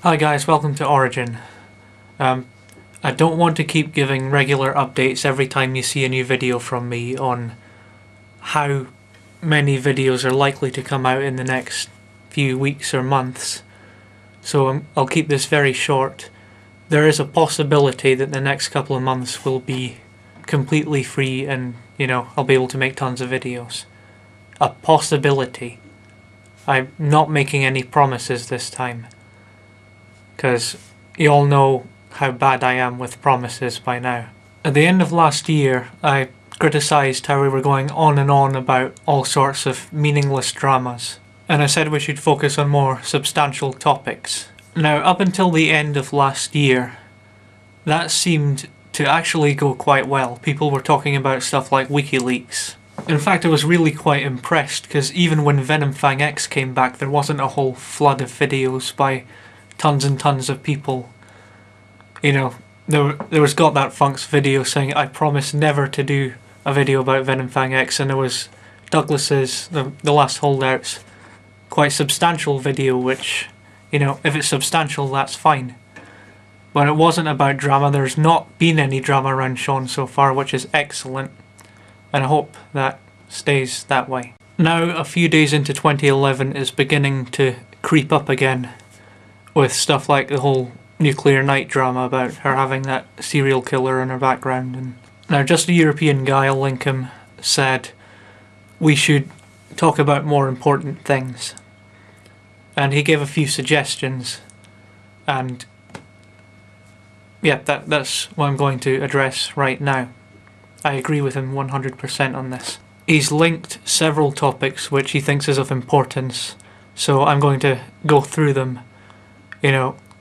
Hi guys, welcome to Origin. I don't want to keep giving regular updates every time you see a new video from me on how many videos are likely to come out in the next few weeks or months, so I'll keep this very short. There is a possibility that the next couple of months will be completely free and, I'll be able to make tons of videos. A possibility. I'm not making any promises this time, because you all know how bad I am with promises by now. At the end of last year, I criticised how we were going on and on about all sorts of meaningless dramas, and I said we should focus on more substantial topics. Now, up until the end of last year, that seemed to actually go quite well. People were talking about stuff like WikiLeaks. In fact, I was really quite impressed, because even when Venom Fang X came back, there wasn't a whole flood of videos by tons and tons of people. There was Got That Funk's video saying, "I promise never to do a video about Venom Fang X," and there was Douglas's, the Last Holdouts, quite substantial video, which, if it's substantial, that's fine. But it wasn't about drama. There's not been any drama around Sean so far, which is excellent, and I hope that stays that way. Now, a few days into 2011 is beginning to creep up again, with stuff like the whole Nuclear Night drama about her having that serial killer in her background. And now, JustaEropeanGuy, I'll link him, said we should talk about more important things. And he gave a few suggestions, and yeah, that's what I'm going to address right now. I agree with him 100% on this. He's linked several topics which he thinks is of importance, so I'm going to go through them.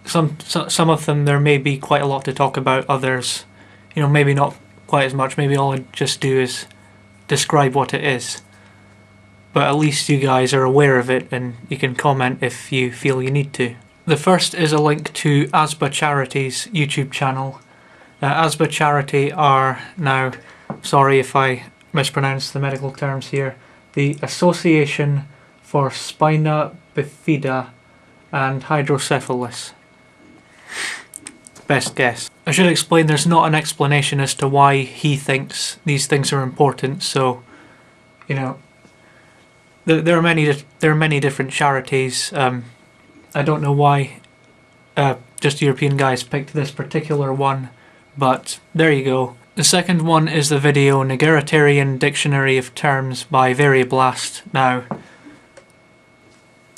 Some of them there may be quite a lot to talk about, others, maybe not quite as much. Maybe all I just do is describe what it is. But at least you guys are aware of it, and you can comment if you feel you need to. The first is a link to ASBA Charity's YouTube channel. ASBA Charity are now, sorry if I mispronounce the medical terms here, the Association for Spina Bifida and Hydrocephalus. Best guess. I should explain there's not an explanation as to why he thinks these things are important, so, there are many different charities. I don't know why JustaEropeanGuy picked this particular one, but there you go. The second one is the video Niggeritarian Dictionary of Terms by Varioblast. Now,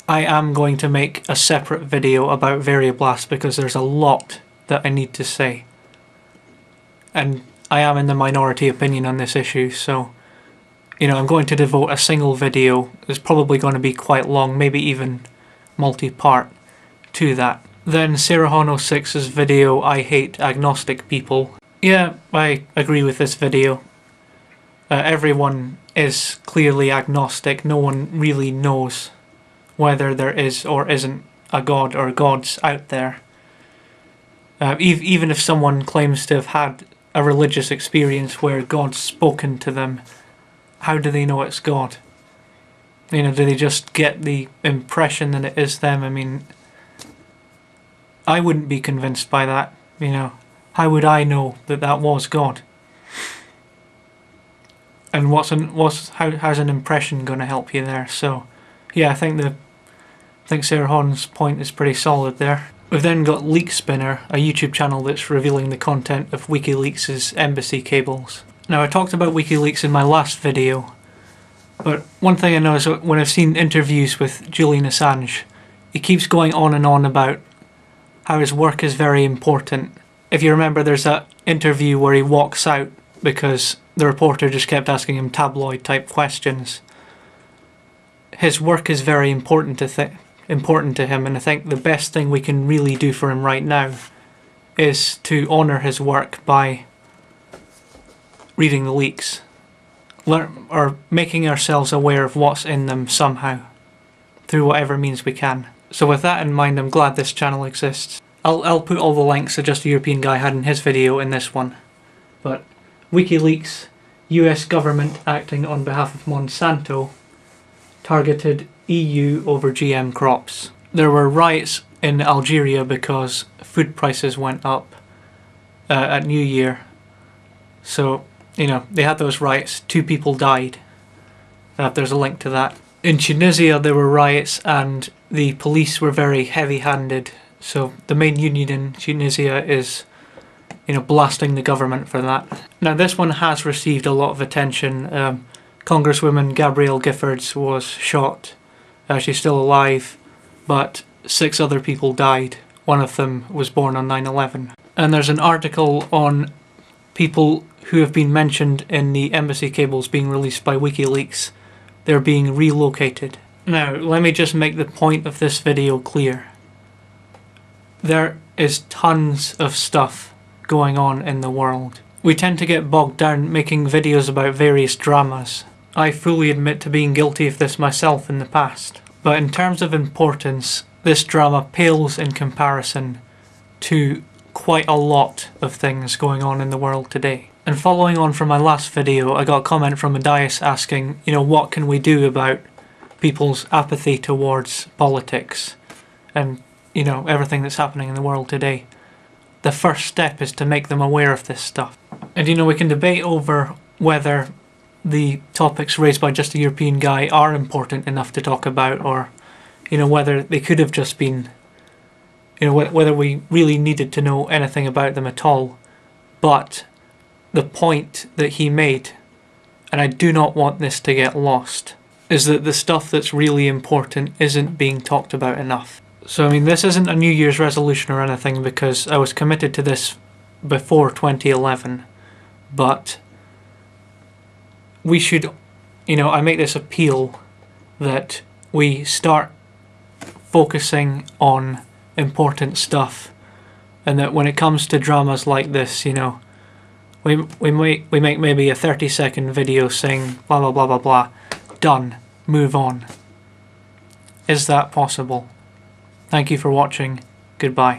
I am going to make a separate video about Varioblast because there's a lot that I need to say. And I am in the minority opinion on this issue, so, I'm going to devote a single video. It's probably going to be quite long, maybe even multi-part, to that. Then Serahon06's video, I Hate Agnostic People. Yeah, I agree with this video. Everyone is clearly agnostic. No one really knows whether there is or isn't a god or gods out there. Even if someone claims to have had a religious experience where God's spoken to them, how do they know it's God? Do they just get the impression that it is them? I mean, I wouldn't be convinced by that, How would I know that that was God? And how's an impression going to help you there? So, yeah, I think Serahon's point is pretty solid there. We've then got Leak Spinner, a YouTube channel that's revealing the content of WikiLeaks' embassy cables. Now, I talked about WikiLeaks in my last video, but one thing I know is that when I've seen interviews with Julian Assange, he keeps going on and on about how his work is very important. If you remember, there's that interview where he walks out because the reporter just kept asking him tabloid-type questions. His work is very important to him, and I think the best thing we can really do for him right now is to honour his work by reading the leaks, or making ourselves aware of what's in them somehow, through whatever means we can. So with that in mind, I'm glad this channel exists. I'll put all the links that JustaEropeanGuy had in his video in this one. But WikiLeaks, US government acting on behalf of Monsanto, targeted EU over GM crops. There were riots in Algeria because food prices went up at New Year. So, you know, they had those riots. 2 people died. There's a link to that. In Tunisia there were riots and the police were very heavy-handed. So the main union in Tunisia is, you know, blasting the government for that. Now this one has received a lot of attention. Congresswoman Gabrielle Giffords was shot. She's still alive, but 6 other people died. One of them was born on 9/11. And there's an article on people who have been mentioned in the embassy cables being released by WikiLeaks. They're being relocated. Now, let me just make the point of this video clear. There is tons of stuff going on in the world. We tend to get bogged down making videos about various dramas. I fully admit to being guilty of this myself in the past. But in terms of importance, this drama pales in comparison to quite a lot of things going on in the world today. And following on from my last video, I got a comment from Adias asking, you know, what can we do about people's apathy towards politics and, you know, everything that's happening in the world today. The first step is to make them aware of this stuff. And, you know, we can debate over whether the topics raised by JustaEropeanGuy are important enough to talk about, or, you know, whether they could have just been, you know, whether we really needed to know anything about them at all. But the point that he made, and I do not want this to get lost, is that the stuff that's really important isn't being talked about enough. So, I mean, this isn't a New Year's resolution or anything because I was committed to this before 2011, but we should, you know, I make this appeal that we start focusing on important stuff, and that when it comes to dramas like this, you know, we make maybe a 30-second video saying blah blah blah blah blah, done, move on. Is that possible? Thank you for watching. Goodbye.